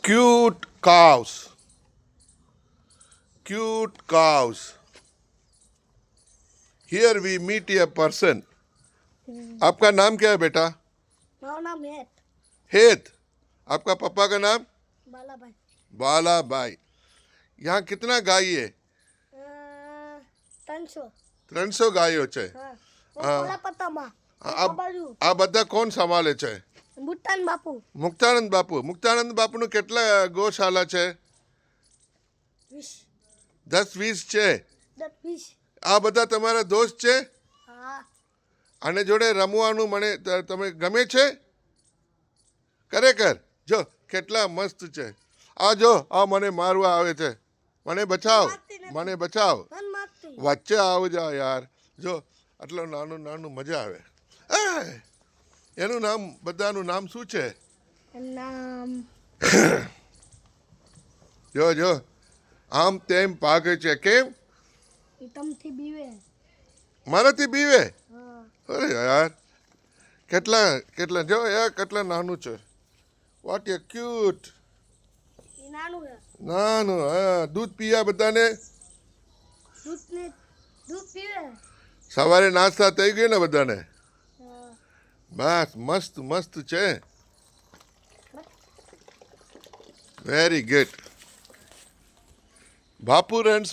Cute cows. Cute cows. Here we meet a person. आपका नाम क्या है बेटा? મારું નામ હેત हेत. आपका पापा का नाम? બાલાભાઈ बाला भाई. यहाँ कितना गाय है? 300 300 ગાયો છે. હા હા. ઓલા પત્તામાં આ બાજુ આ બધા કોણ સંભાળે છે? ભૂટાન બાપુ મુક્તાનંદ બાપુ. મુક્તાનંદ બાપુનું કેટલા ગૌશાળા છે? 20 10-20 છે. 20 આ બધા તમારા દોસ્ત છે? હા આને જોડે રમવાનું મને તમે ગમે છે? ખરેખર જો કેટલા મસ્ત છે. આ જો આ મને મારવા આવે છે. મને બચાવ, મને બચાવ. ધન માગતી વચ્ચે આવજા યાર. જો આટલું નાનું નાનું મજા આવે. એનું નામ બધાનું નામ શું છે? નામ જો જો આમ તેમ પાકે છે. કેમ? તમથી બીવે મારાથી બીવે? હા અરે યાર કેટલા કેટલા જો યાર કેટલા નાનું છે. વોટ એ ક્યુટ. એ નાનું છે નાનું. હા દૂધ પીયા બધાને? દૂધ પીવે સવારે નાસ્તા થઈ ગયો ને બધાને? હા. બસ મસ્ત મસ્ત છે. Very good. Bapu and